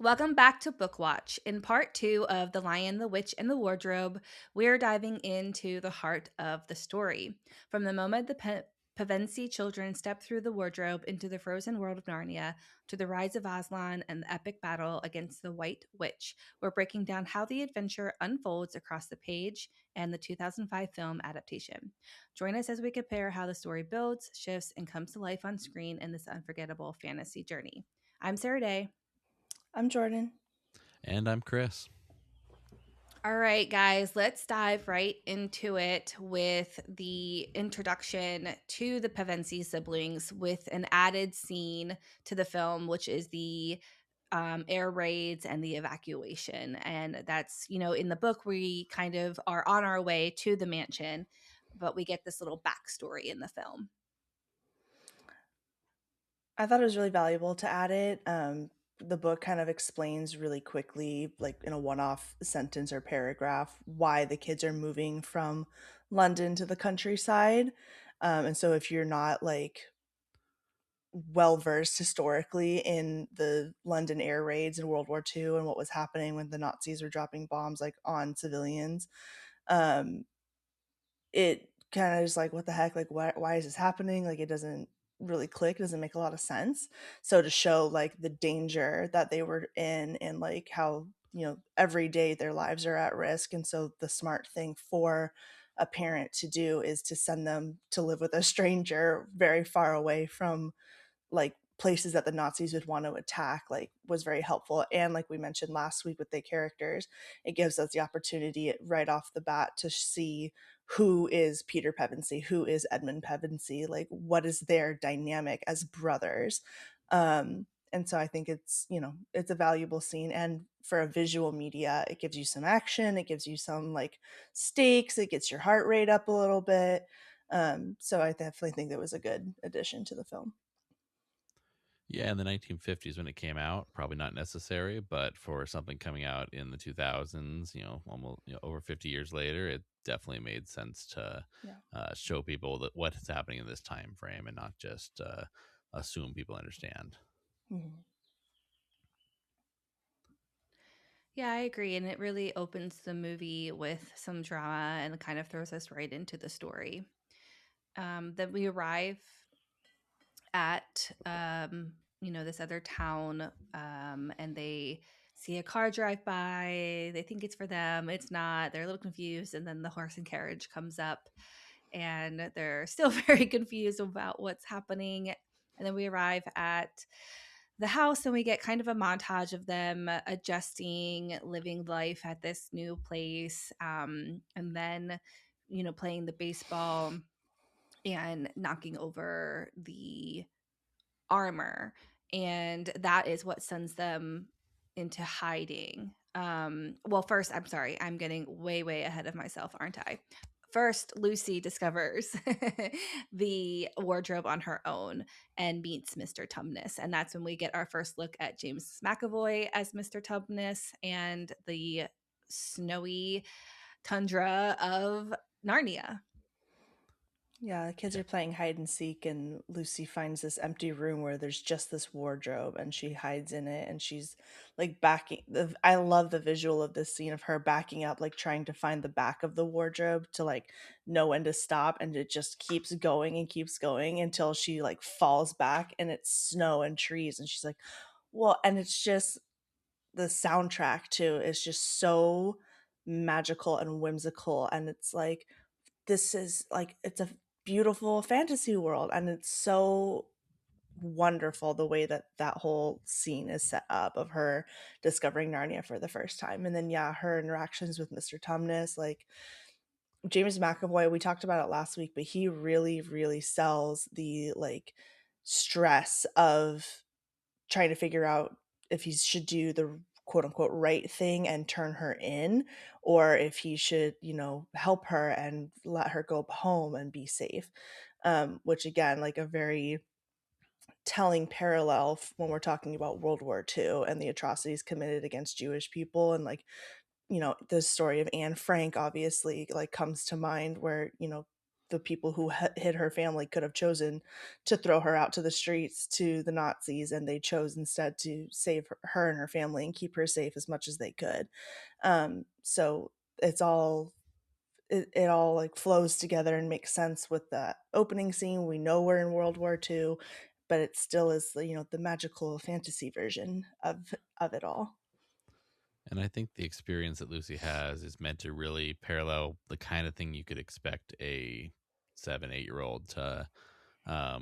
Welcome back to BookWatch. In part two of The Lion, the Witch, and the Wardrobe, we're diving into the heart of the story. From the moment the Pevensie children step through the wardrobe into the frozen world of Narnia to the rise of Aslan and the epic battle against the White Witch, we're breaking down how the adventure unfolds across the page and the 2005 film adaptation. Join us as we compare how the story builds, shifts, and comes to life on screen in this unforgettable fantasy journey. I'm Sarah Day. I'm Jordan. And I'm Chris. All right, guys, let's dive right into it with the introduction to the Pevensie siblings with an added scene to the film, which is the air raids and the evacuation. And that's, in the book, we kind of are on our way to the mansion, but we get this little backstory in the film. I thought it was really valuable to add it. The book kind of explains really quickly, like in a one off sentence or paragraph, why the kids are moving from London to the countryside. And so if you're not like well versed historically in the London air raids in World War II and what was happening when the Nazis were dropping bombs like on civilians, um, it kind of is like, what the heck? Like, why is this happening? Like, it doesn't really click. It doesn't make a lot of sense. So to show like the danger that they were in and like how, every day their lives are at risk. And so the smart thing for a parent to do is to send them to live with a stranger very far away from like places that the Nazis would want to attack, like was very helpful. And like we mentioned last week with the characters, it gives us the opportunity right off the bat to see who is Peter Pevensie, who is Edmund Pevensie, like what is their dynamic as brothers. And so I think it's a valuable scene. And for a visual media, it gives you some action, it gives you some like stakes, it gets your heart rate up a little bit. So I definitely think that was a good addition to the film. Yeah, in the 1950s when it came out, probably not necessary, but for something coming out in the 2000s, almost over 50 years later, it definitely made sense to Yeah. show people that what's happening in this time frame and not just assume people understand. Mhm. Yeah, I agree. And it really opens the movie with some drama and kind of throws us right into the story. Then we arrive at this other town, and they see a car drive by. They think it's for them, it's not. They're a little confused, and then the horse and carriage comes up, and they're still very confused about what's happening. And then we arrive at the house, and we get kind of a montage of them adjusting, living life at this new place, and then playing the baseball and knocking over the armor, and that is what sends them into hiding. Well, first, I'm sorry, I'm getting way ahead of myself, aren't I? First, Lucy discovers the wardrobe on her own and meets Mr. Tumnus. And that's when we get our first look at James McAvoy as Mr. Tumnus and the snowy tundra of Narnia. Yeah, the kids Yeah. are playing hide and seek, and Lucy finds this empty room where there's just this wardrobe, and she hides in it, and she's like backing. I love the visual of this scene of her backing up, like trying to find the back of the wardrobe to like know when to stop, and it just keeps going until she like falls back, and it's snow and trees, and she's like, well, and it's just the soundtrack too is just so magical and whimsical, and it's like this is like it's a beautiful fantasy world, and it's so wonderful the way that that whole scene is set up of her discovering Narnia for the first time. And then yeah, her interactions with Mr. Tumnus, like James McAvoy, we talked about it last week, but he really sells the like stress of trying to figure out if he should do the quote unquote right thing and turn her in, or if he should, help her and let her go home and be safe. Which again, like a very telling parallel when we're talking about World War II and the atrocities committed against Jewish people. And like, the story of Anne Frank obviously like comes to mind where, the people who hid her family could have chosen to throw her out to the streets to the Nazis, and they chose instead to save her and her family and keep her safe as much as they could. So it's all it all like flows together and makes sense with the opening scene. We know we're in World War II, but it still is, you know, the magical fantasy version of it all. And I think the experience that Lucy has is meant to really parallel the kind of thing you could expect a 7, 8-year-old to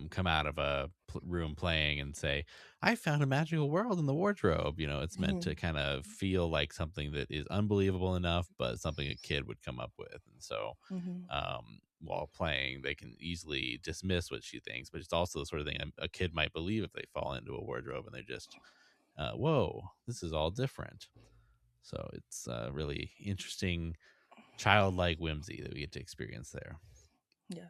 come out of a room playing and say, I found a magical world in the wardrobe. You know, it's meant Mm-hmm. to kind of feel like something that is unbelievable enough, but something a kid would come up with. And so Mm-hmm. while playing, they can easily dismiss what she thinks, but it's also the sort of thing a kid might believe if they fall into a wardrobe and they're just, whoa, this is all different. So it's a really interesting childlike whimsy that we get to experience there. Yeah.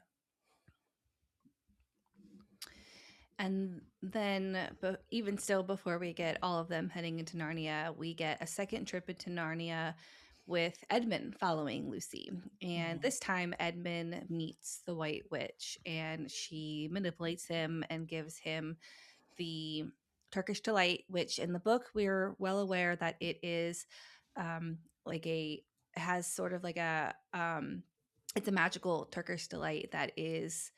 And then, but even still, before we get all of them heading into Narnia, we get a second trip into Narnia with Edmund following Lucy. And Mm-hmm. this time, Edmund meets the White Witch and she manipulates him and gives him the Turkish delight, which in the book, we're well aware that it is like has sort of like it's a magical Turkish delight that is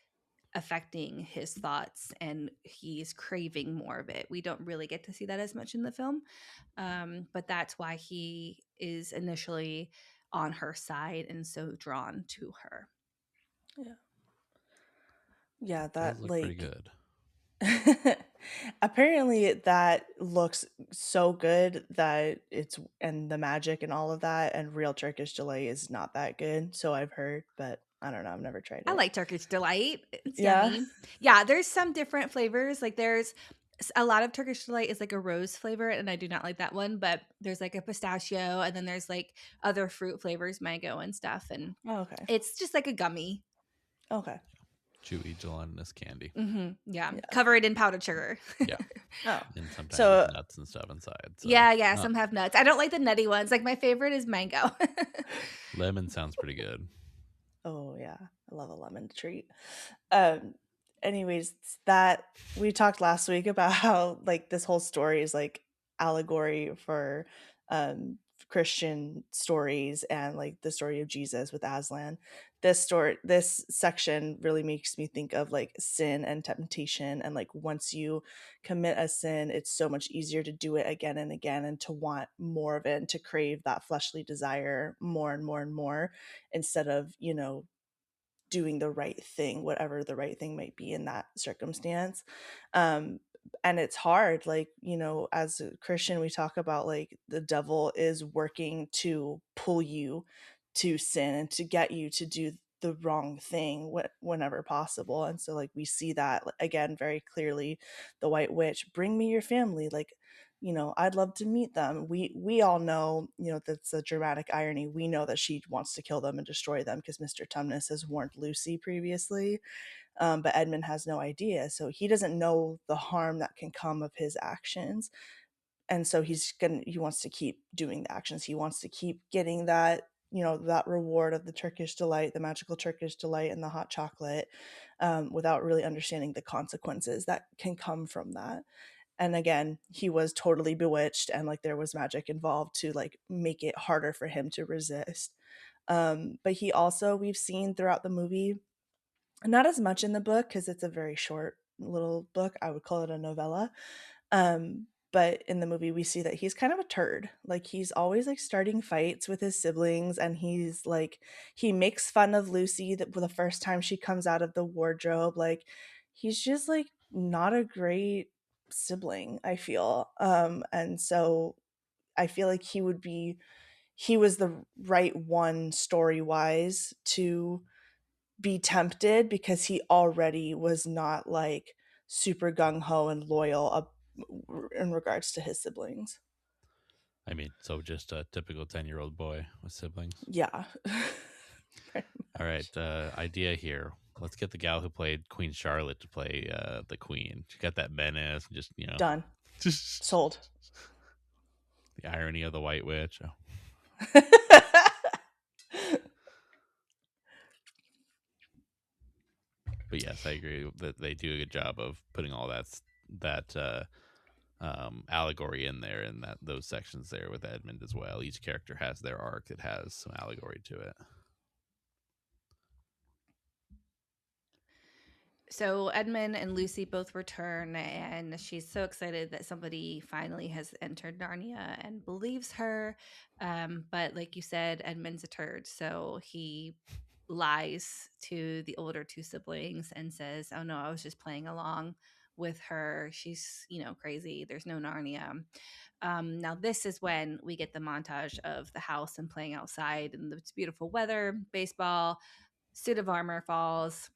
affecting his thoughts and he's craving more of it. We don't really get to see that as much in the film, but that's why he is initially on her side and so drawn to her. Yeah. Yeah, Does that look pretty like good. apparently that looks so good that it's, and the magic and all of that, and real Turkish delight is not that good, so I've heard, but I don't know, I've never tried I it. like Turkish delight. It's Yeah. yummy. Yeah, there's some different flavors. Like there's a lot of Turkish delight is like a rose flavor, and I do not like that one. But there's like a pistachio, and then there's like other fruit flavors, mango and stuff, and Oh, okay. it's just like a gummy. Okay. Chewy, gelatinous candy. Yeah, Yeah. covered in powdered sugar. Yeah. Oh. And sometimes with So nuts and stuff inside. So Yeah, some have nuts. I don't like the nutty ones. Like my favorite is mango. lemon sounds pretty good. oh yeah, I love a lemon treat. Um anyways, that we talked last week about how like this whole story is like allegory for um Christian stories and like the story of Jesus with Aslan. This section really makes me think of like sin and temptation, and like once you commit a sin, it's so much easier to do it again and again and to want more of it and to crave that fleshly desire more and more and more, instead of, you know, doing the right thing, whatever the right thing might be in that circumstance. Um, and it's hard, like, you know, as a Christian, we talk about like the devil is working to pull you to sin and to get you to do the wrong thing whenever possible. And so, like, we see that again very clearly. The White Witch, bring me your family. Like, you know, I'd love to meet them. We all know, you know, that's a dramatic irony. We know that she wants to kill them and destroy them because Mr. Tumnus has warned Lucy previously, but Edmund has no idea, so he doesn't know the harm that can come of his actions. And so he wants to keep doing the actions. He wants to keep getting that, you know, that reward of the Turkish delight, the magical Turkish delight, and the hot chocolate, without really understanding the consequences that can come from that. And again, he was totally bewitched, and like there was magic involved to like make it harder for him to resist. But he also, we've seen throughout the movie, not as much in the book because it's a very short little book, I would call it a novella. But in the movie we see that he's kind of a turd. Like he's always like starting fights with his siblings, and he's like, he makes fun of Lucy that the first time she comes out of the wardrobe. Like he's just like not a great sibling, I feel. And so I feel like he was the right one story wise to be tempted, because he already was not like super gung ho and loyal in regards to his siblings. I mean, so just a typical 10-year-old boy with siblings. Yeah. All right, idea here. Let's get the gal who played Queen Charlotte to play the queen. She got that menace, just, you know, Done. Sold. the irony of the White Witch. Oh. But yes, I agree that they do a good job of putting all that allegory in there, and that those sections there with Edmund as well. Each character has their arc that has some allegory to it. So Edmund and Lucy both return, and she's so excited that somebody finally has entered Narnia and believes her. But like you said, Edmund's a turd, so he lies to the older two siblings and says, "Oh no, I was just playing along with her. She's, crazy. There's no Narnia." Now this is when we get the montage of the house and playing outside, and it's beautiful weather, baseball, suit of armor falls,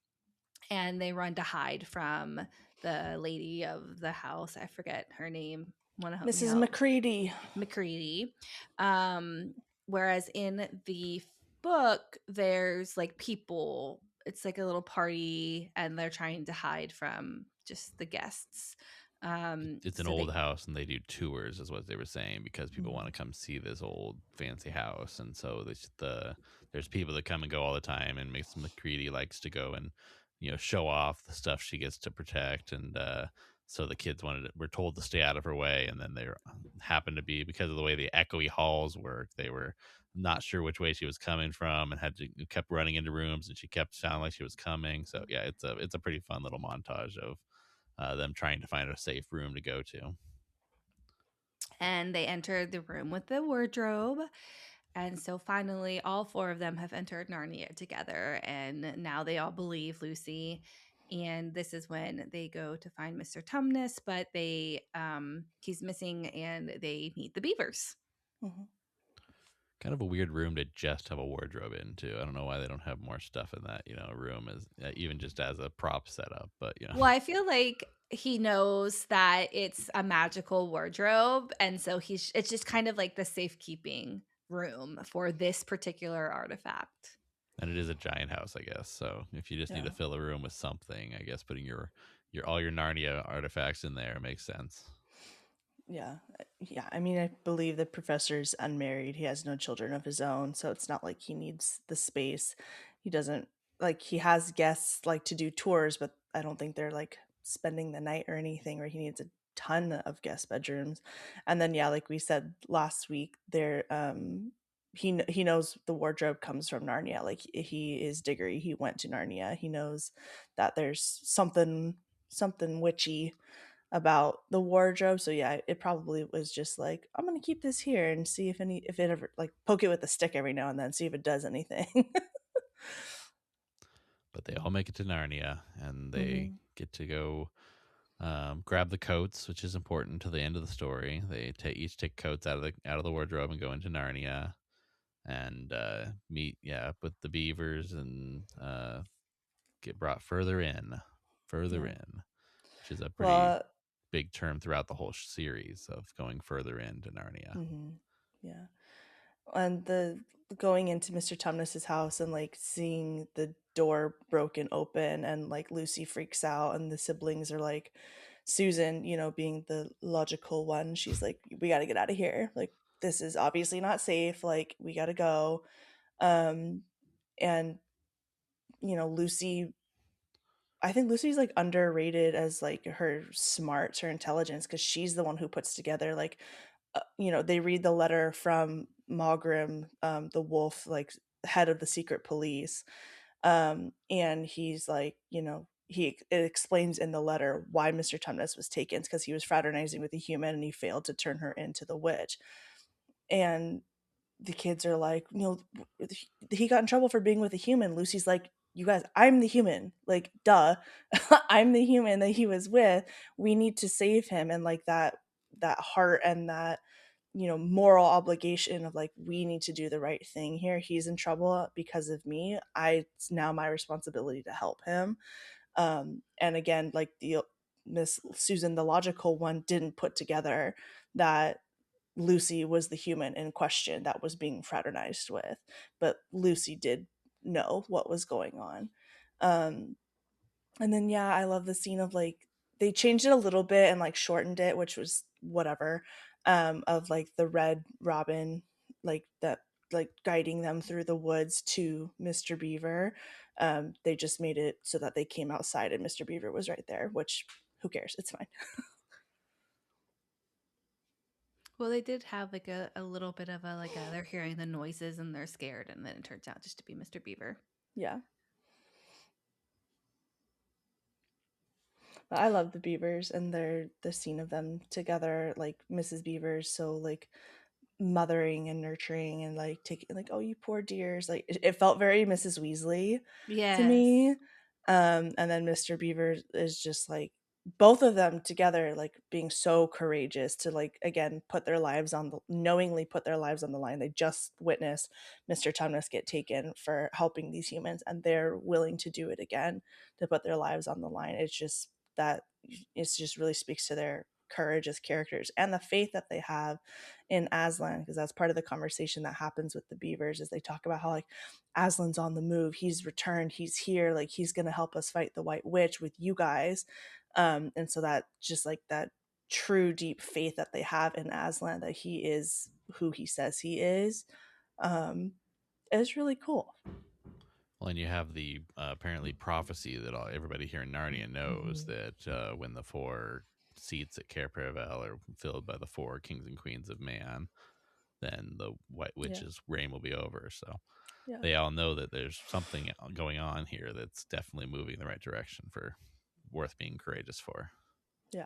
and they run to hide from the lady of the house. I forget her name. Want to help me Mrs. out? McCready. McCready. Um, Whereas in the book, there's like people. It's like a little party, and they're trying to hide from just the guests. It's an So old they house, and they do tours, is what they were saying, because people want Mhm. to come see this old fancy house, and so there's people that come and go all the time, and Miss McCready likes to go and show off the stuff she gets to protect, and so the kids were told to stay out of her way, and then they happened to be, because of the way the echoey halls work, they were not sure which way she was coming from, and kept running into rooms, and she kept sounding like she was coming. So yeah, it's a pretty fun little montage of them trying to find a safe room to go to. and they enter the room with the wardrobe. And so finally, all four of them have entered Narnia together, and now they all believe Lucy. And this is when they go to find Mr. Tumnus, but he's missing, and they meet the beavers. Mhm. Kind of a weird room to just have a wardrobe into. I don't know why they don't have more stuff in that room, as even just as a prop setup. But Well, I feel like he knows that it's a magical wardrobe, and so it's just kind of like the safekeeping room for this particular artifact. and it is a giant house, I guess. So if you just need Yeah. to fill a room with something, I guess putting your all your Narnia artifacts in there makes sense. Yeah. Yeah. I mean, I believe the professor's unmarried. He has no children of his own. So it's not like he needs the space. He doesn't, like, he has guests like to do tours, but I don't think they're like spending the night or anything, or he needs a ton of guest bedrooms. And then, yeah, like we said last week, he knows the wardrobe comes from Narnia. Like, he is Diggory. He went to Narnia. He knows that there's something witchy about the wardrobe. So yeah, it probably was just like, I'm gonna keep this here and see if it ever, like, poke it with a stick every now and then, see if it does anything. But they all make it to Narnia, and they Hmm. get to go grab the coats, which is important to the end of the story. They each take coats out of the wardrobe and go into Narnia, and meet with the beavers, and get brought further Yeah. in, which is a pretty Well, big term throughout the whole series of going further into Narnia. yeah. And the going into Mr. Tumnus's house and like seeing the door broken open, and like Lucy freaks out, and the siblings are like, Susan, being the logical one, she's like, we got to get out of here. Like, this is obviously not safe. Like, we got to go. Um, and Lucy, I think Lucy's like underrated as like her smarts, her intelligence, because she's the one who puts together like, they read the letter from Mogrim, the wolf, like head of the secret police, and he's like, it explains in the letter why Mr. Tumnus was taken, because he was fraternizing with a human and he failed to turn her into the witch. And the kids are like, he got in trouble for being with a human. Lucy's like, you guys, I'm the human. Like, duh. I'm the human that he was with. We need to save him. And like that heart and that, moral obligation of like, we need to do the right thing here. He's in trouble because of me. It's now my responsibility to help him. And again, like, the Miss Susan, the logical one, didn't put together that Lucy was the human in question that was being fraternized with, but Lucy did know what was going on. Um, and then, yeah, I love the scene of like, they changed it a little bit and like shortened it, which was whatever. Of like the red robin, like that. like guiding them through the woods to Mr. Beaver. They just made it so that they came outside and Mr. Beaver was right there, which who cares? It's fine. Well, they did have like a little bit of a like a they're hearing the noises and they're scared, and then it turns out just to be Mr. Beaver. Yeah. But I love the Beavers and the scene of them together, like Mrs. Beaver's so like mothering and nurturing and like taking like, oh, you poor dears, like it felt very Mrs. Weasley to Yes. me. And then Mr. Beaver is just like both of them together, like being so courageous to like again put their lives on the knowingly put their lives on the line. They just witnessed Mr. Tumnus get taken for helping these humans, and they're willing to do it again to put their lives on the line. It's just that it's just really speaks to their courage as characters and the faith that they have in Aslan, because that's part of the conversation that happens with the Beavers is they talk about how like Aslan's on the move, he's returned, he's here, like he's going to help us fight the White Witch with you guys. And so that just like that true deep faith that they have in Aslan that he is who he says he um, is really cool. Well, and you have the apparently prophecy that everybody here in Narnia knows that when the 4 seats at Cair Paravel are filled by the 4 kings and queens of man, then the White Yeah. Witch's reign will be over. So Yeah. they all know that there's something going on here that's definitely moving in the right direction for worth being courageous for. Yeah.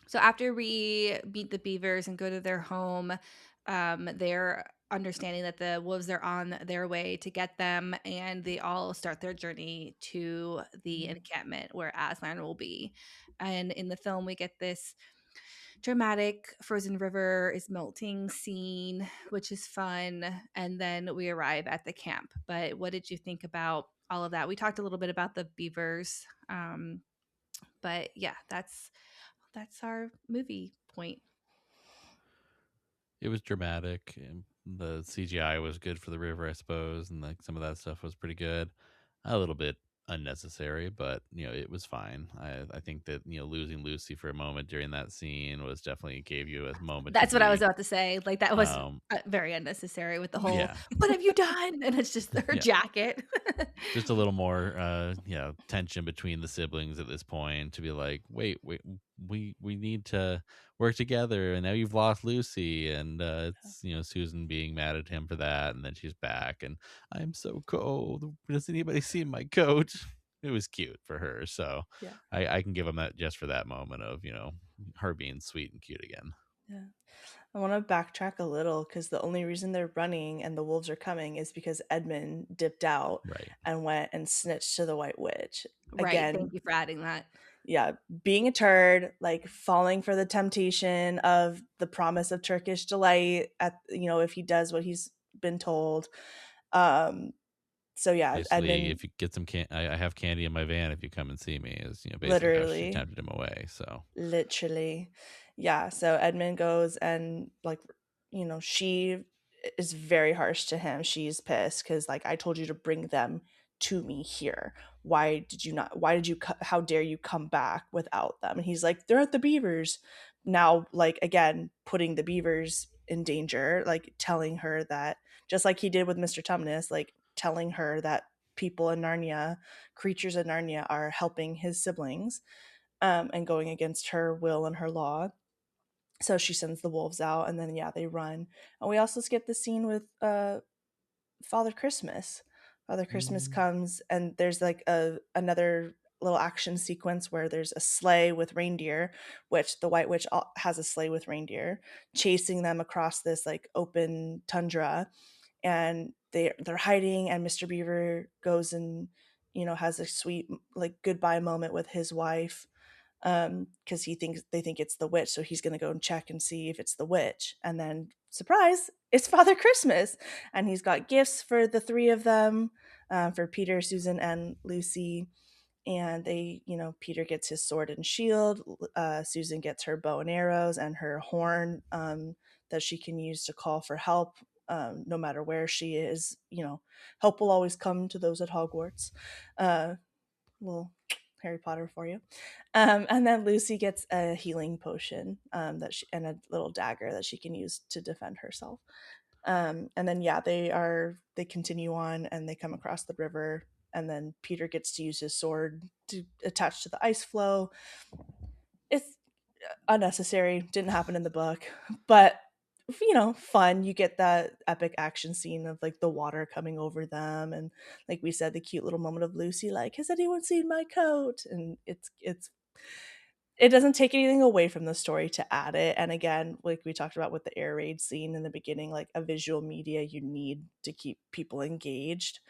So after we meet the Beavers and go to their home, they're understanding that the wolves are on their way to get them, and they all start their journey to the encampment where Aslan will be. And in the film, we get this dramatic frozen river is melting scene, which is fun. And then we arrive at the camp. But what did you think about all of that? We talked a little bit about the beavers, but yeah, that's our movie point. It was dramatic. And the CGI was good for the river, I suppose, and like some of that stuff was pretty good. A little bit unnecessary, but it was fine. I think that losing Lucy for a moment during that scene was definitely gave you a moment to That's what I was be. about to say. Like that was Um, very unnecessary with the whole yeah, "What have you done?" and it's just her yeah, jacket. just a little more tension between the siblings at this point to be like, wait, we need to work together, and now you've lost Lucy, and it's Susan being mad at him for that, and then she's back, and I'm so cold, does anybody see my coat? It was cute for her, so Yeah. I can give him that just for that moment of her being sweet and cute again. Yeah. I want to backtrack a little because the only reason they're running and the wolves are coming is because Edmund dipped out Right. and went and snitched to the White Witch. Right. Again, Thank you for adding that. yeah, being a turd, like falling for the temptation of the promise of Turkish delight at if he does what he's been told. So yeah, Basically, Edmund if you get some I have candy in my van if you come and see me, is basically how she literally tempted him away. So literally. Yeah, so Edmund goes and like she is very harsh to him. She's pissed cuz like I told you to bring them to me here. Why did you not why did you how dare you come back without them? And he's like they're at the beavers. Now like again putting the beavers in danger, like telling her that just like he did with Mr. Tumnus, like telling her that people in Narnia, creatures in Narnia are helping his siblings and going against her will and her law. So she sends the wolves out, and then yeah, they run. And we also skip the scene with Father Christmas. Father Christmas comes, and there's like another little action sequence where there's a sleigh with reindeer, which the White Witch has a sleigh with reindeer, chasing them across this like open tundra, and they're hiding, and Mr. Beaver goes and has a sweet like goodbye moment with his wife because they think it's the witch, so he's going to go and check and see if it's the witch, and then surprise, it's Father Christmas, and he's got gifts for the 3 of them, for Peter, Susan, and Lucy. And they Peter gets his sword and shield, Susan gets her bow and arrows and her horn that she can use to call for help, no matter where she is. Help will always come to those at Hogwarts. Little Harry Potter for you. And then Lucy gets a healing potion and a little dagger that she can use to defend herself. And then yeah, they continue on and they come across the river, and then Peter gets to use his sword to attach to the ice floe. It's unnecessary, didn't happen in the book, but fun. You get that epic action scene of like the water coming over them, and like we said, the cute little moment of Lucy like, has anyone seen my coat? And it doesn't take anything away from the story to add it. And again, like we talked about with the air raid scene in the beginning, like a visual media you need to keep people engaged.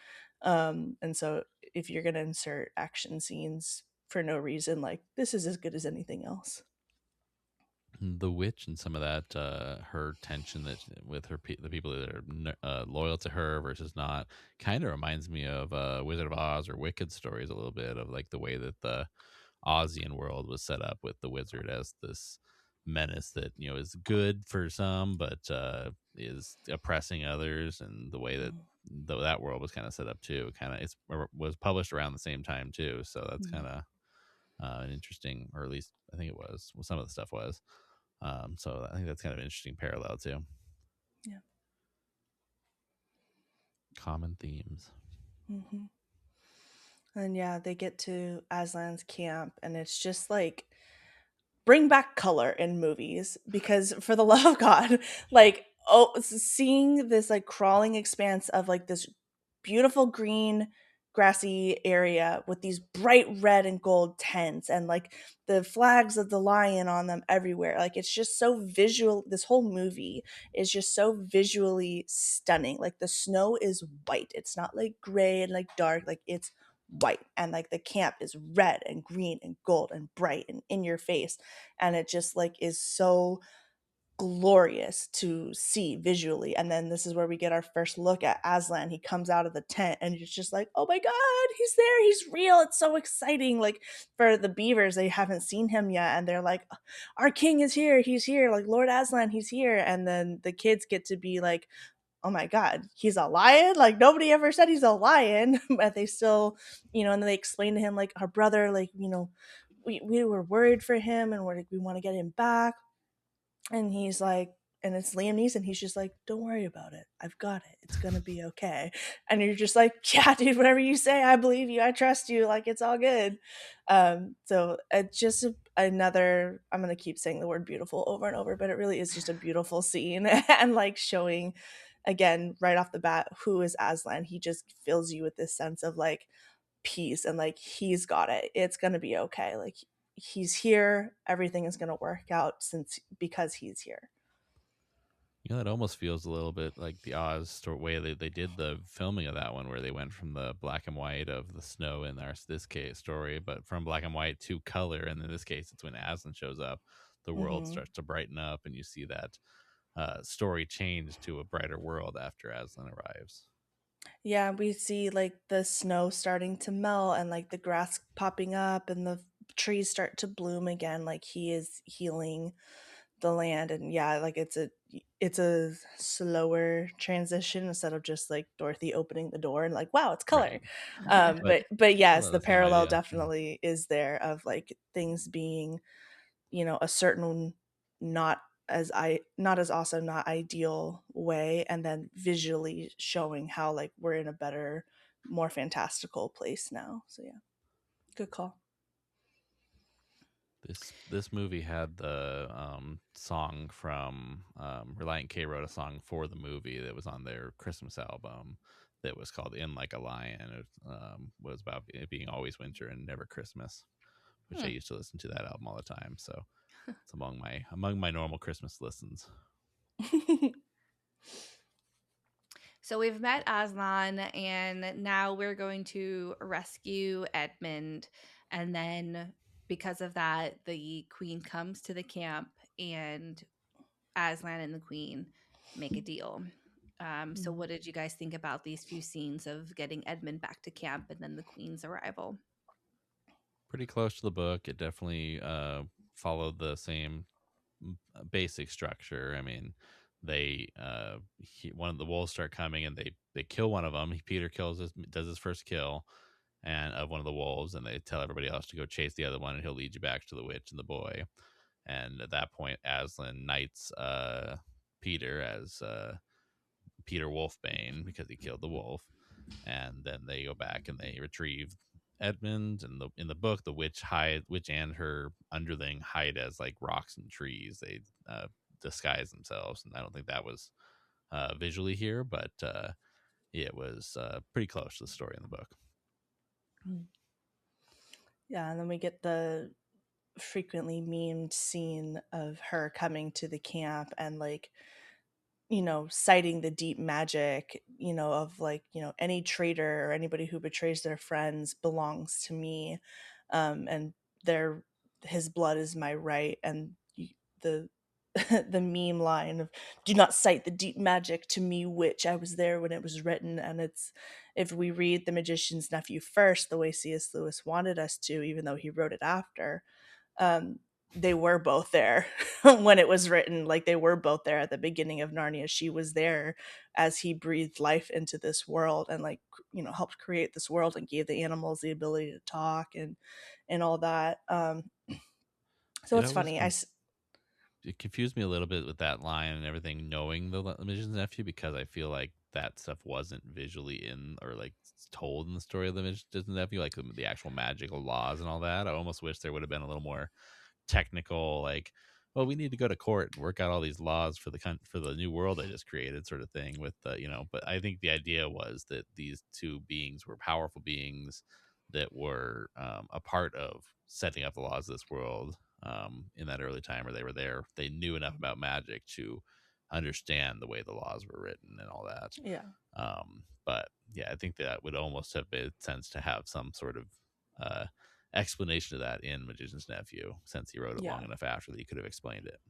And so if you're going to insert action scenes for no reason, like this is as good as anything else. The witch and some of that, her tension that with the people that are loyal to her versus not, kind of reminds me of Wizard of Oz or Wicked stories a little bit, of like the way that the Ozian world was set up with the wizard as this menace that is good for some, but is oppressing others, and the way that that world was kind of set up too. Kind of it was published around the same time too, so that's kind of an interesting, or at least I think it was. Well, some of the stuff was. So I think that's kind of an interesting parallel too. Yeah. Common themes. Mm-hmm. And yeah, they get to Aslan's camp, and it's just like, bring back color in movies, because for the love of God, like, seeing this like crawling expanse of like this beautiful green grassy area with these bright red and gold tents and like the flags of the lion on them everywhere, like it's just so visual. This whole movie is just so visually stunning. Like the snow is white, it's not like gray and like dark, like it's white, and like the camp is red and green and gold and bright and in your face, and it just like is so glorious to see visually. And then this is where we get our first look at Aslan. He comes out of the tent, and it's just like, oh my god, he's there, he's real. It's so exciting. Like for the beavers, they haven't seen him yet, and they're like, our king is here, he's here, like Lord Aslan, he's here. And then the kids get to be like, oh my god, he's a lion, like nobody ever said he's a lion. But they still, and then they explain to him like, our brother, like, we were worried for him, and we're like, we want to get him back. And he's like, and it's Liam Neeson, he's just like, don't worry about it, I've got it, it's gonna be okay. And you're just like, yeah dude, whatever you say, I believe you, I trust you, like it's all good. So it's just another, I'm gonna keep saying the word beautiful over and over, but it really is just a beautiful scene. And like showing again right off the bat who is Aslan. He just fills you with this sense of like peace, and like he's got it, it's gonna be okay, like he's here, everything is gonna work out because he's here. That almost feels a little bit like the Oz story, way they did the filming of that one, where they went from the black and white of the snow in this case story, but from black and white to color. And in this case, it's when Aslan shows up, the world Mm-hmm. starts to brighten up, and you see that story change to a brighter world after Aslan arrives. Yeah, we see like the snow starting to melt, and like the grass popping up, and the trees start to bloom again, like he is healing the land. And yeah, like it's a slower transition instead of just like Dorothy opening the door and like, wow, it's color. Right. But But still yes, the the same parallel idea. Yeah. definitely is there of like things being, a certain, not not as awesome, not ideal way, and then visually showing how like we're in a better, more fantastical place now. So yeah, good call. This movie had the song from Reliant K wrote a song for the movie that was on their Christmas album that was called "In Like a Lion." It was about it being always winter and never Christmas, which I Hmm. used to listen to that album all the time. So it's among my normal Christmas listens. So we've met Aslan, and now we're going to rescue Edmund. And then, because of that, the queen comes to the camp, and Aslan and the queen make a deal. So, what did you guys think about these few scenes of getting Edmund back to camp and then the queen's arrival? Pretty close to the book. It definitely followed the same basic structure. I mean, one of the wolves start coming, and they kill one of them. Peter does his first kill, and of one of the wolves, and they tell everybody else to go chase the other one, and he'll lead you back to the witch and the boy. And at that point, Aslan knights Peter as Peter Wolfbane because he killed the wolf, and then they go back and they retrieve Edmund. And in the book, the witch and her underling hide as like rocks and trees. They disguise themselves, and I don't think that was visually here, but it was pretty close to the story in the book. Yeah, and then we get the frequently memed scene of her coming to the camp and like, you know, citing the deep magic, you know, of like, you know, any traitor or anybody who betrays their friends belongs to me, and their his blood is my right. And the the meme line of "Do not cite the deep magic to me, witch. I was there when it was written." And it's, if we read The Magician's Nephew first, the way C.S. Lewis wanted us to, even though he wrote it after, um, they were both there when it was written. Like, they were both there at the beginning of Narnia. She was there as he breathed life into this world and, like, you know, helped create this world and gave the animals the ability to talk and all that. So It it's always funny. it confused me a little bit with that line and everything, knowing the Magician's Nephew, because I feel like that stuff wasn't visually in or like told in the story of the Magician's Nephew, like the actual magical laws and all that. I almost wish there would have been a little more technical, like, well, we need to go to court and work out all these laws for for the new world I just created, sort of thing. With the, you know, but I think the idea was that these two beings were powerful beings that were a part of setting up the laws of this world in that early time where they were there. They knew enough about magic to understand the way the laws were written and all that. Yeah. But yeah, I think that would almost have made sense to have some sort of uh, explanation of that in Magician's Nephew, since he wrote it Yeah. long enough after that he could have explained it.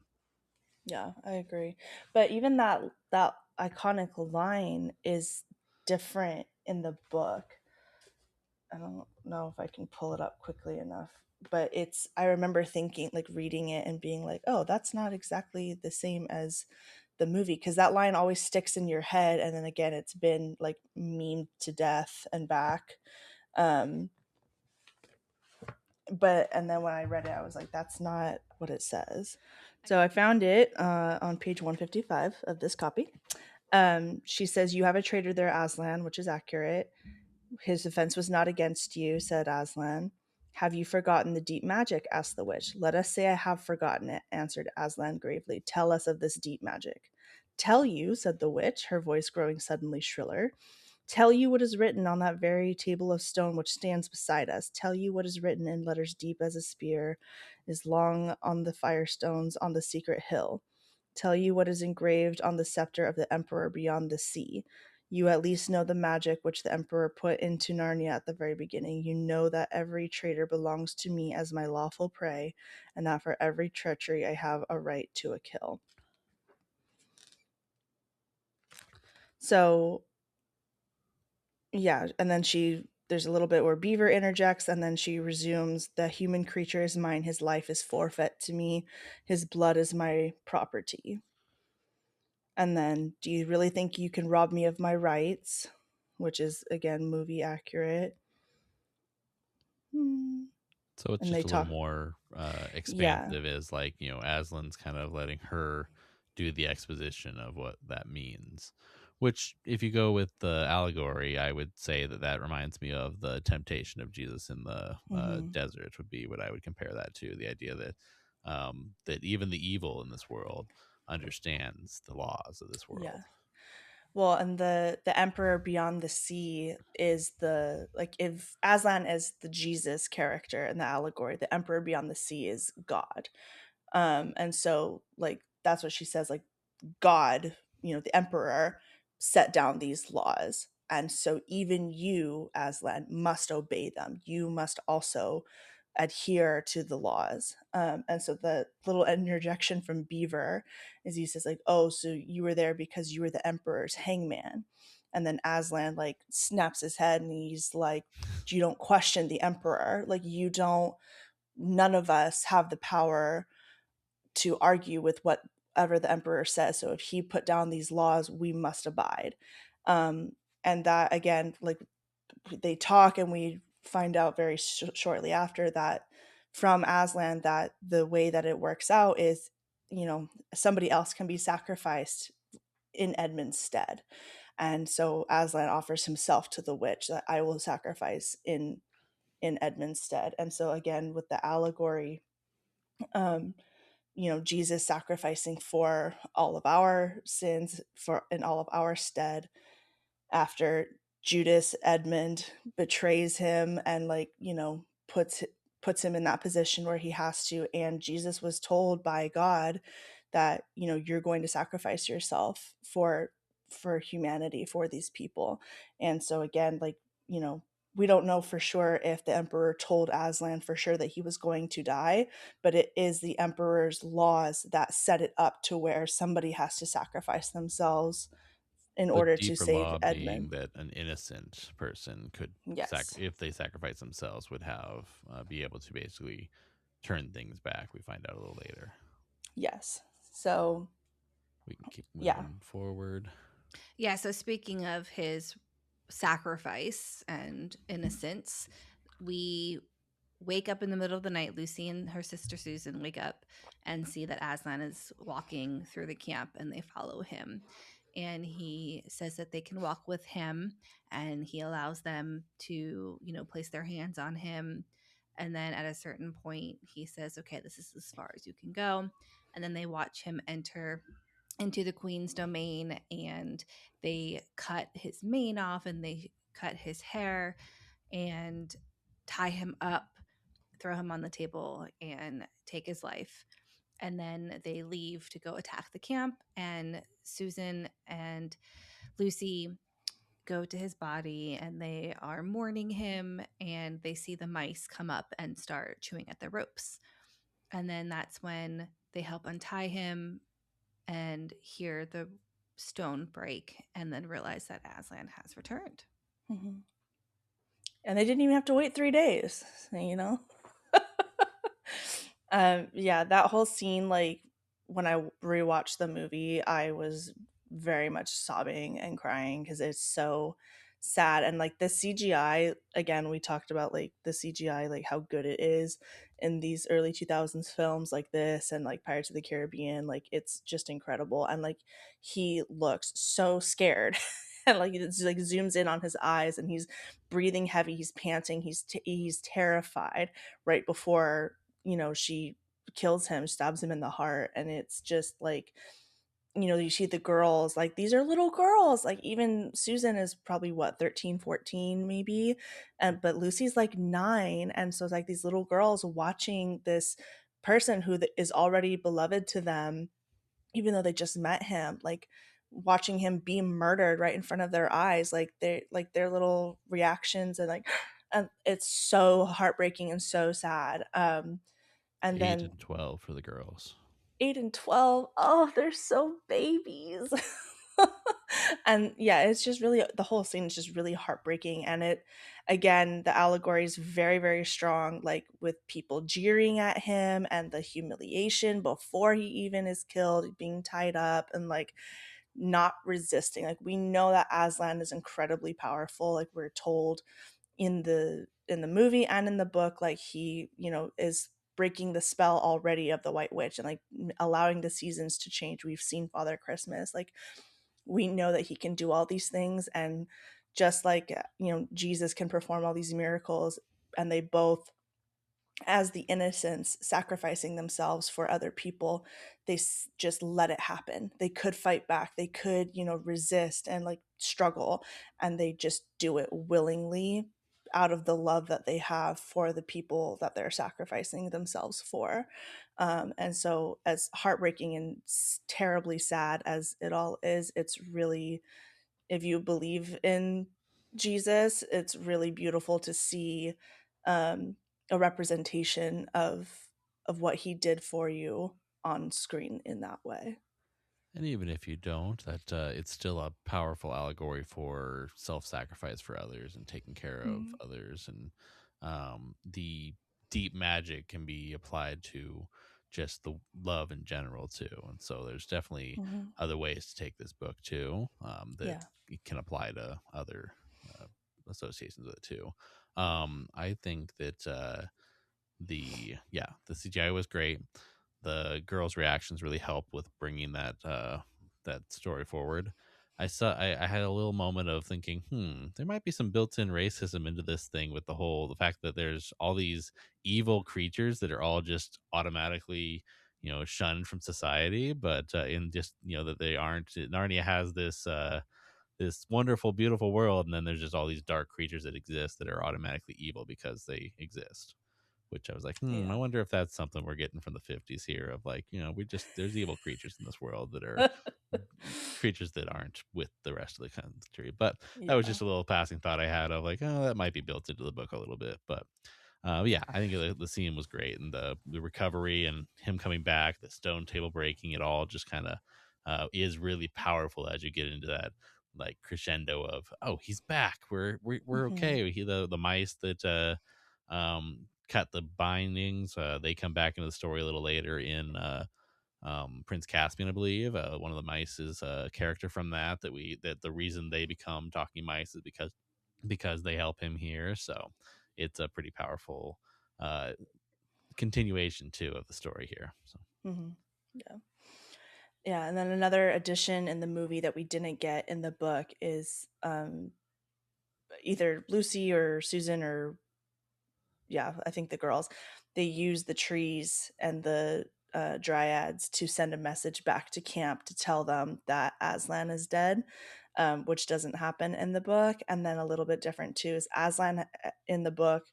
Yeah, I agree. But even that iconic line is different in the book. I don't know if I can pull it up quickly enough, but it's, I remember thinking, like, reading it and being like, "Oh, that's not exactly the same as the movie," because that line always sticks in your head, and then again it's been like memed to death and back. Um but and then when I read it, I was like, that's not what it says. So I found it on page 155 of this copy. She says, "You have a traitor there, Aslan," which is accurate. "His offense was not against you," said Aslan. "Have you forgotten the deep magic?" asked the witch. "Let us say I have forgotten it," answered Aslan gravely. "Tell us of this deep magic." "Tell you," said the witch, her voice growing suddenly shriller. "Tell you what is written on that very table of stone which stands beside us. Tell you what is written in letters deep as a spear, is long on the firestones on the secret hill. Tell you what is engraved on the scepter of the emperor beyond the sea. You at least know the magic which the emperor put into Narnia at the very beginning. You know that every traitor belongs to me as my lawful prey, and that for every treachery I have a right to a kill." So yeah, and then there's a little bit where Beaver interjects, and then she resumes, "The human creature is mine, his life is forfeit to me, his blood is my property." And then, "Do you really think you can rob me of my rights?" Which is, again, movie accurate. Hmm. So it's And they just a little talk, more yeah. expansive, as like, you know, Aslan's kind of letting her do the exposition of what that means. Which, if you go with the allegory, I would say that that reminds me of the temptation of Jesus in the Hmm. desert. Would be what I would compare that to. The idea that that even the evil in this world understands the laws of this Yeah. world. Well, and the emperor beyond the sea is the, like, if Aslan is the Jesus character in the allegory, the emperor beyond the sea is God. And so, like, that's what she says, like, God, you know, the emperor set down these laws. And so even you, Aslan, must obey them. You must also adhere to the laws. And so the little interjection from Beaver is, he says, like, "Oh, so you were there because you were the emperor's hangman." And then Aslan, like, snaps his head and he's like, "You don't question the emperor. Like, you don't, none of us have the power to argue with whatever the emperor says. So if he put down these laws, we must abide." Um, and that, again, like, they talk and we find out very shortly after that from Aslan that the way that it works out is, somebody else can be sacrificed in Edmund's stead. And so Aslan offers himself to the witch that I will sacrifice in Edmund's stead. And so again with the allegory, um, Jesus sacrificing for all of our sins for in all of our stead after Judas Edmund betrays him and puts him in that position where he has to, and Jesus was told by God that you're going to sacrifice yourself for humanity, for these people. And so again, we don't know for sure if the emperor told Aslan for sure that he was going to die, but it is the emperor's laws that set it up to where somebody has to sacrifice themselves in The order to deeper save law being Edmund. that an innocent person could, Yes. if they sacrifice themselves, would have be able to basically turn things back. We find out a little later. Yes. So, We can keep yeah. moving forward. Yeah, so speaking of his sacrifice and innocence, we wake up in the middle of the night. Lucy and her sister Susan wake up and see that Aslan is walking through the camp, and they follow him. And he says that they can walk with him, and he allows them to, place their hands on him. And then at a certain point, he says, okay, this is as far as you can go. And then they watch him enter into the queen's domain, and they cut his mane off and they cut his hair and tie him up, throw him on the table, and take his life. And then they leave to go attack the camp, and Susan and Lucy go to his body, and they are mourning him, and they see the mice come up and start chewing at the ropes. And then that's when they help untie him and hear the stone break, and then realize that Aslan has returned. Mm-hmm. And they didn't even have to wait 3 days, Yeah, that whole scene, like when I rewatched the movie, I was very much sobbing and crying because it's so sad. And like the CGI, again, we talked about like the CGI, like how good it is in these early 2000s films like this and like Pirates of the Caribbean. Like it's just incredible. And like he looks so scared. And like it's like zooms in on his eyes and he's breathing heavy, he's panting, he's terrified right before she kills him, stabs him in the heart. And it's just like, you see the girls, like these are little girls, like even Susan is probably what, 13, 14 maybe, and but Lucy's like 9. And so it's like these little girls watching this person who is already beloved to them, even though they just met him, like watching him be murdered right in front of their eyes, like their little reactions and like and it's so heartbreaking and so sad. And 8 then and 12 for the girls. 8 and 12, oh, they're so babies. And yeah, it's just really, the whole scene is just really heartbreaking. And it, again, the allegory is very, very strong, like with people jeering at him and the humiliation before he even is killed, being tied up and like not resisting. Like we know that Aslan is incredibly powerful, like we're told in the movie and in the book, like he is breaking the spell already of the White Witch and like allowing the seasons to change. We've seen Father Christmas, like we know that he can do all these things. And just like Jesus can perform all these miracles, and they both, as the innocents sacrificing themselves for other people, they just let it happen. They could fight back, they could resist and like struggle, and they just do it willingly out of the love that they have for the people that they're sacrificing themselves for. And so as heartbreaking and terribly sad as it all is, it's really, if you believe in Jesus, it's really beautiful to see um, a representation of what he did for you on screen in that way. And even if you don't, that it's still a powerful allegory for self-sacrifice for others and taking care of Mm-hmm. others. And the deep magic can be applied to just the love in general too. And so there's definitely Mm-hmm. other ways to take this book too, that Yeah. can apply to other uh, associations with it too. I think that the CGI was great. The girls' reactions really helped with bringing that story forward. I had a little moment of thinking, there might be some built-in racism into this thing with the fact that there's all these evil creatures that are all just automatically, shunned from society, but in just, that they aren't. Narnia has this wonderful, beautiful world, and then there's just all these dark creatures that exist that are automatically evil because they exist. Which I was like, I Yeah. wonder if that's something we're getting from the 50s here of like, there's evil creatures in this world that are creatures that aren't with the rest of the country. But that was Yeah. just a little passing thought I had of like, oh, that might be built into the book a little bit. But yeah, I think the scene was great, and the recovery and him coming back, the stone table breaking, it all just kind of is really powerful as you get into that like crescendo of, oh, he's back, we're Hmm. okay. The mice that cut the bindings, they come back into the story a little later in Prince Caspian, I believe. One of the mice is a character from that the reason they become talking mice is because they help him here. So it's a pretty powerful uh, continuation too of the story here. So Hmm. Yeah. Yeah. And then another addition in the movie that we didn't get in the book is either Lucy or Susan or yeah, I think the girls, they use the trees and the dryads to send a message back to camp to tell them that Aslan is dead, which doesn't happen in the book. And then a little bit different too is Aslan in the book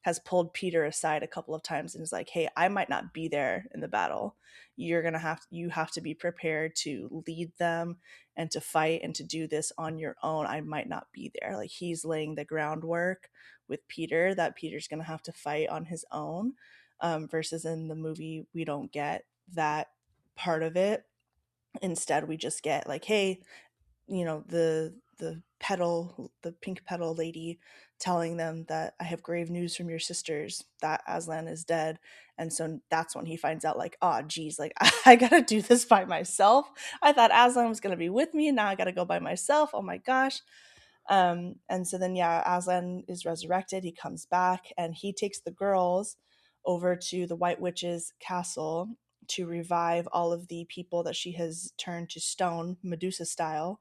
has pulled Peter aside a couple of times and is like, "Hey, I might not be there in the battle. You have to be prepared to lead them and to fight and to do this on your own. I might not be there." Like he's laying the groundwork with Peter that Peter's going to have to fight on his own. Versus in the movie, we don't get that part of it. Instead, we just get like, hey, the pink petal lady telling them that I have grave news from your sisters that Aslan is dead. And so that's when he finds out like, oh geez, like I gotta do this by myself. I thought Aslan was gonna be with me, now I gotta go by myself. Oh my gosh. And so then, yeah, Aslan is resurrected. He comes back and he takes the girls over to the White Witch's castle to revive all of the people that she has turned to stone, Medusa style,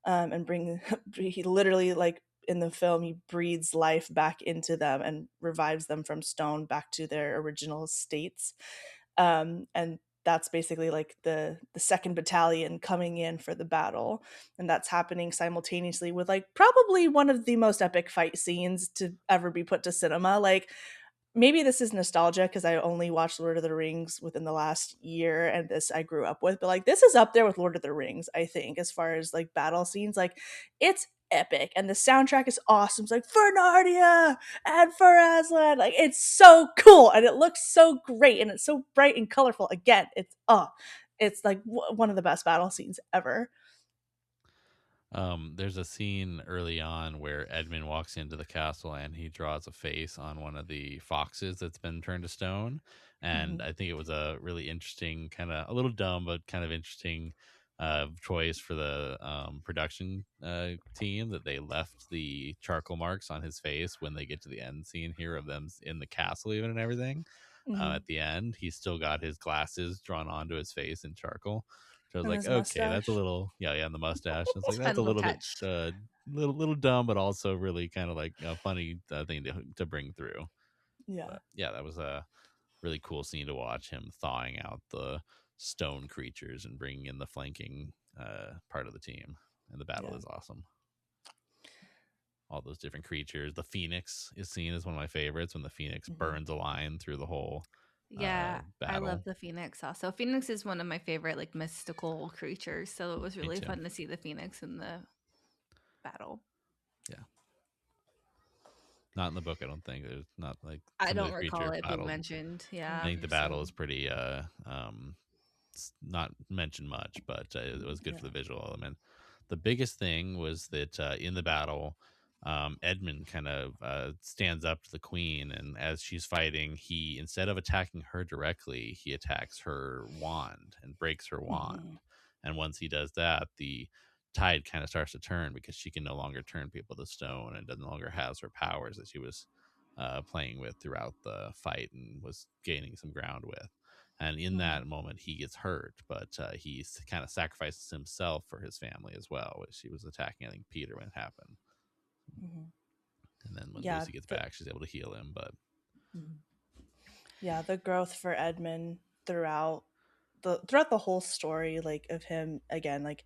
and bring. He literally, like in the film, he breathes life back into them and revives them from stone back to their original states. And that's basically like the second battalion coming in for the battle, and that's happening simultaneously with like probably one of the most epic fight scenes to ever be put to cinema. Like maybe this is nostalgia because I only watched Lord of the Rings within the last year and this I grew up with, but like this is up there with Lord of the Rings, I think, as far as like battle scenes. Like it's epic and the soundtrack is awesome. It's like for Narnia and for Aslan. Like it's so cool and it looks so great and it's so bright and colorful. Again, it's like one of the best battle scenes ever. there's a scene early on where Edmund walks into the castle and he draws a face on one of the foxes that's been turned to stone. And Hmm. I think it was a really interesting, kind of a little dumb, but kind of interesting choice for the production team that they left the charcoal marks on his face when they get to the end scene here of them in the castle, even and everything. Hmm. At the end, he's still got his glasses drawn onto his face in charcoal. So I was And like, his okay, that's a mustache. little, yeah, and the mustache. I was like, that's Fun a little little bit, touch. little dumb, but also really kind of like a funny thing to bring through. Yeah. But yeah, that was a really cool scene to watch him thawing out the stone creatures and bringing in the flanking part of the team. And the battle Yeah. is awesome. All those different creatures. The phoenix is seen as one of my favorites when the phoenix Hmm. burns a line through the whole Yeah, I love battle. the phoenix also. Phoenix is one of my favorite like mystical creatures, so it was Me really too. fun to see the phoenix in the battle. Yeah. Not in the book, I don't think. There's not like I some of don't the recall creature it being battle. mentioned. I Yeah. think the battle So is pretty not mentioned much, but it was good for yeah. the visual element. The biggest thing was that in the battle, Edmund kind of stands up to the queen, and as she's fighting, he, instead of attacking her directly, he attacks her wand and breaks her Hmm. wand. And once he does that, the tide kind of starts to turn because she can no longer turn people to stone and no longer has her powers that she was playing with throughout the fight and was gaining some ground with. And in Mm-hmm. that moment, he gets hurt, but he kind of sacrifices himself for his family as well, which he was attacking, I think, Peter when it happened. Mm-hmm. And then when Yeah. Lucy gets back, she's able to heal him. But Mhm. Yeah, the growth for Edmund throughout the whole story, like of him again, like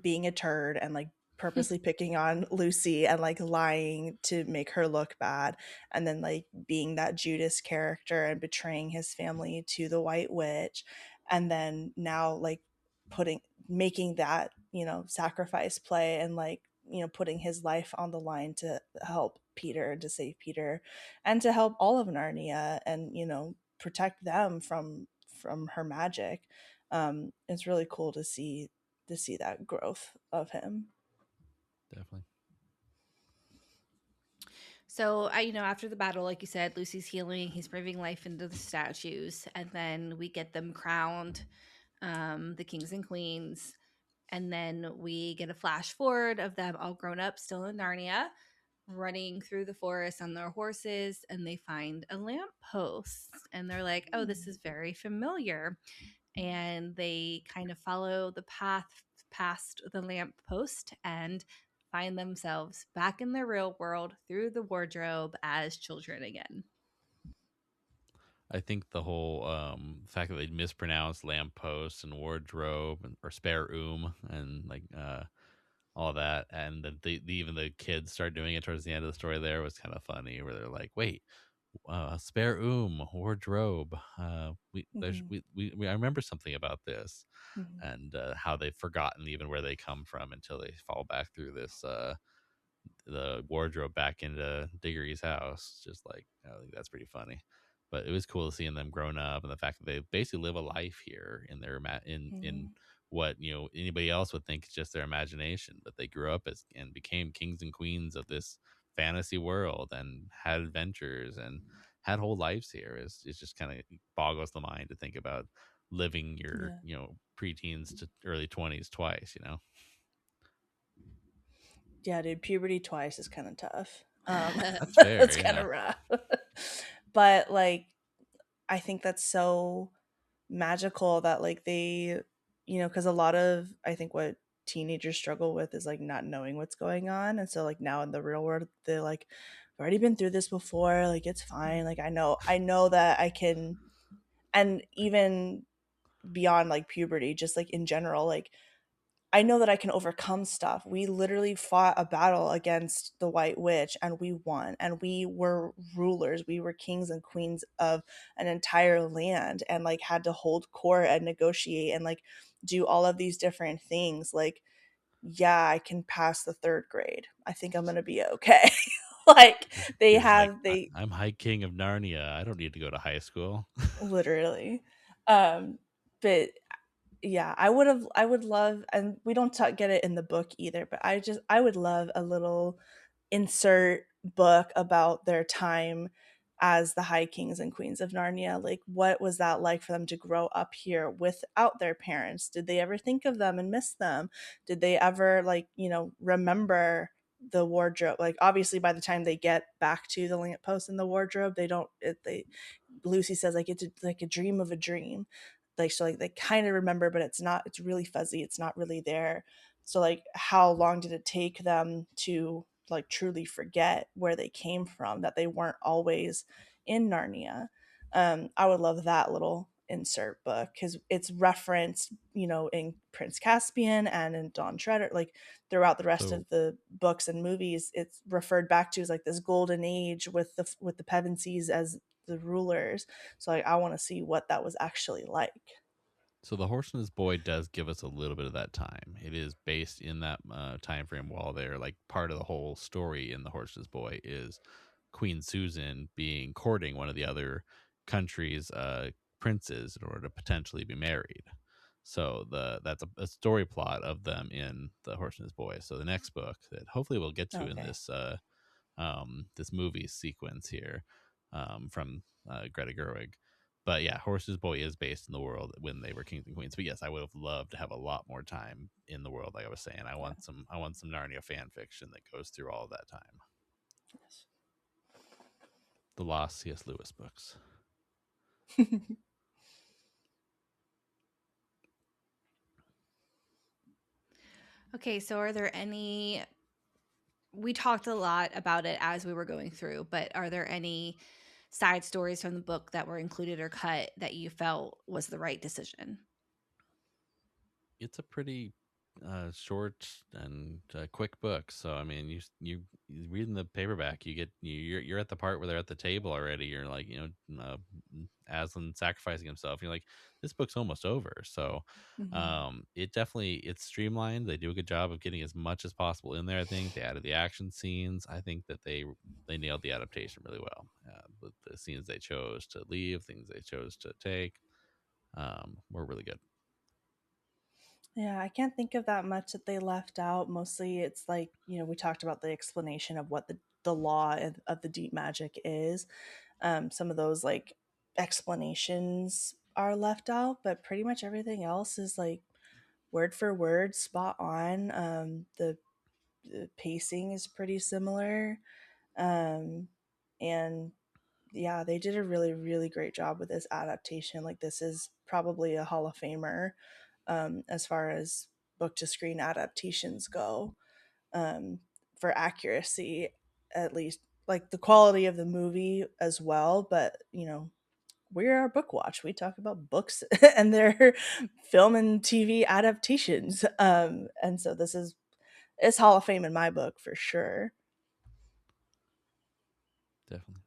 being a turd and like purposely picking on Lucy and like lying to make her look bad, and then like being that Judas character and betraying his family to the White Witch, and then now like putting making that, sacrifice play, and like, putting his life on the line to help Peter, to save Peter, and to help all of Narnia, and protect them from her magic. It's really cool to see that growth of him. definitely. So, after the battle, like you said, Lucy's healing. He's breathing life into the statues, and then we get them crowned, the kings and queens. And then we get a flash forward of them all grown up, still in Narnia, running through the forest on their horses, and they find a lamppost. And they're like, oh, this is very familiar. And they kind of follow the path past the lamppost and find themselves back in the real world through the wardrobe as children again. I think the whole fact that they mispronounced lamppost and wardrobe or spare room and like all that, and that even the kids start doing it towards the end of the story there was kind of funny, where they're like, "Wait, spare room, wardrobe. Mm-hmm. I remember something about this." Mm-hmm. And how they've forgotten even where they come from until they fall back through this the wardrobe back into Diggory's house. Just like, I think that's pretty funny. But it was cool seeing them grown up, and the fact that they basically live a life here in their in Mm-hmm. what anybody else would think is just their imagination. But they grew up as and became kings and queens of this fantasy world and had adventures and had whole lives here. It's just kind of boggles the mind to think about living your Yeah. preteens to early 20s twice. Yeah, dude, puberty twice is kind of tough. That's fair. It's kind Yeah. of rough. But like, I think that's so magical that like they, because a lot of, I think, what teenagers struggle with is like not knowing what's going on. And so like now in the real world, they're like, I've already been through this before, like it's fine, like I know that I can. And even beyond like puberty, just like in general, like I know that I can overcome stuff. We literally fought a battle against the White Witch and we won. And we were rulers. We were kings and queens of an entire land, and like had to hold court and negotiate and like do all of these different things. Like, yeah, I can pass the third grade. I think I'm going to be okay. Like He was like, they I'm High King of Narnia. I don't need to go to high school. literally. Um, but yeah, I would love, and we don't get it in the book either, but I would love a little insert book about their time as the high kings and queens of Narnia. Like, what was that like for them to grow up here without their parents? Did they ever think of them and miss them? Did they ever like, remember the wardrobe? Like, obviously by the time they get back to the lamppost and the wardrobe, they don't they Lucy says like it's like a dream of a dream. Like, so like they kind of remember, but it's really fuzzy, it's not really there. So like, how long did it take them to like truly forget where they came from, that they weren't always in Narnia? I would love that little insert book, because it's referenced, in Prince Caspian and in Dawn Treader, like throughout the rest So of the books and movies. It's referred back to as like this golden age with the Pevensies as the rulers. So like, I want to see what that was actually like. So the Horseman's Boy does give us a little bit of that time. It is based in that time frame while they're like part of the whole story in the Horseman's Boy is Queen Susan being courting one of the other country's princes in order to potentially be married. So that's a story plot of them in the Horseman's Boy. So the next book that hopefully we'll get to in Okay. this movie sequence here from Greta Gerwig. But yeah, Horse's Boy is based in the world when they were kings and queens. But yes, I would have loved to have a lot more time in the world. Like I was saying, Yeah. I want some Narnia fan fiction that goes through all of that time. Yes. the lost C.S. Lewis books. Okay, so are there any, we talked a lot about it as we were going through, but are there any side stories from the book that were included or cut that you felt was the right decision? It's a pretty short and quick book. So I mean, you reading the paperback, you're at the part where they're at the table already. You're like, Aslan sacrificing himself. You're like, this book's almost over. So Mhm. it definitely, it's streamlined. They do a good job of getting as much as possible in there. I think they added the action scenes. I think that they nailed the adaptation really well, with the scenes they chose to leave, things they chose to take, were really good. Yeah, I can't think of that much that they left out. Mostly it's like, we talked about the explanation of what the law of the deep magic is. Some of those like explanations are left out, but pretty much everything else is like word for word spot on. The pacing is pretty similar. Um, and yeah, they did a really, really great job with this adaptation. Like, this is probably a Hall of Famer, as far as book to screen adaptations go, um, for accuracy, at least. Like, the quality of the movie as well, but we're BookWatch. We talk about books and their film and TV adaptations. And so it's Hall of Fame in my book for sure. Definitely.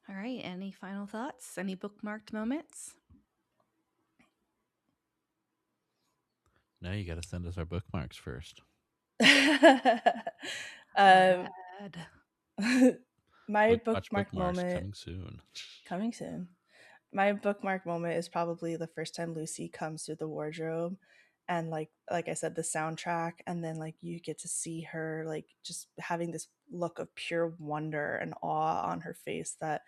All right, any final thoughts? Any bookmarked moments? No, you got to send us our bookmarks first. um, Bad. my Watch bookmark bookmarks moment coming soon. coming soon. My bookmark moment is probably the first time Lucy comes through the wardrobe, and like I said, the soundtrack, and then like you get to see her like just having this look of pure wonder and awe on her face. That,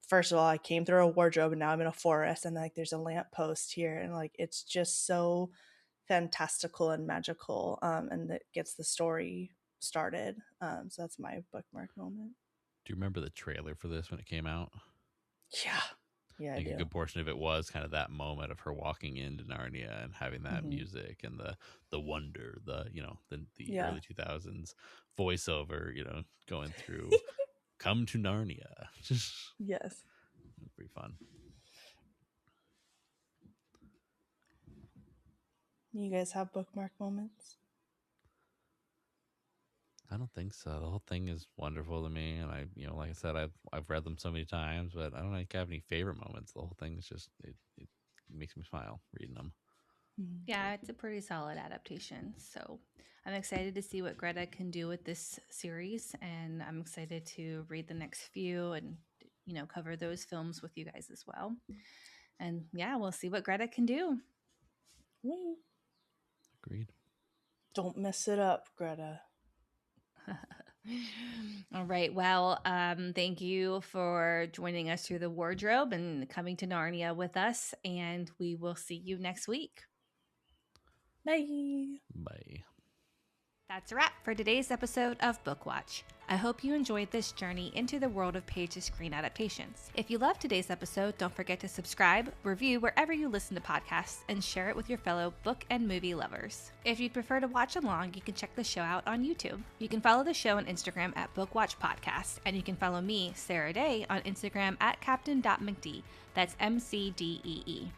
first of all, I came through a wardrobe and now I'm in a forest, and like there's a lamppost here, and like it's just so fantastical and magical, and it gets the story started. So that's my bookmark moment. Do you remember the trailer for this when it came out? Yeah, yeah, I Like a do. good portion of it was kind of that moment of her walking into Narnia and having that Hmm. music and the wonder, the Yeah. early 2000s voiceover, going through "Come to Narnia." Just Yes. pretty fun. You guys have bookmark moments? I don't think so. The whole thing is wonderful to me, and like I said, I've read them so many times, but I don't think I have any favorite moments. The whole thing is just it makes me smile reading them. Mhm. Yeah, it's a pretty solid adaptation. So I'm excited to see what Greta can do with this series, and I'm excited to read the next few and cover those films with you guys as well. And yeah, we'll see what Greta can do. Woo. Agreed. Don't mess it up, Greta. All right. Well, thank you for joining us through the wardrobe and coming to Narnia with us. And we will see you next week. Bye. Bye. That's a wrap for today's episode of BookWatch. I hope you enjoyed this journey into the world of page-to-screen adaptations. If you loved today's episode, don't forget to subscribe, review wherever you listen to podcasts, and share it with your fellow book and movie lovers. If you'd prefer to watch along, you can check the show out on YouTube. You can follow the show on Instagram at BookWatch Podcast, and you can follow me, Sarah Day, on Instagram at captain.mcdee. That's MCDEE.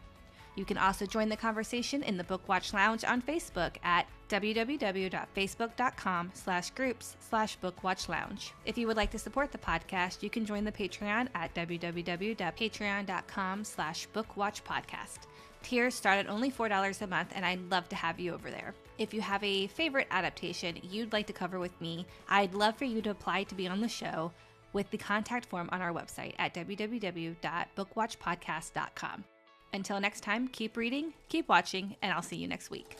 You can also join the conversation in the BookWatch Lounge on Facebook at www.facebook.com/groups/BookWatchLounge. If you would like to support the podcast, you can join the Patreon at www.patreon.com/BookWatchPodcast. Tiers start at only $4 a month, and I'd love to have you over there. If you have a favorite adaptation you'd like to cover with me, I'd love for you to apply to be on the show with the contact form on our website at www.bookwatchpodcast.com. Until next time, keep reading, keep watching, and I'll see you next week.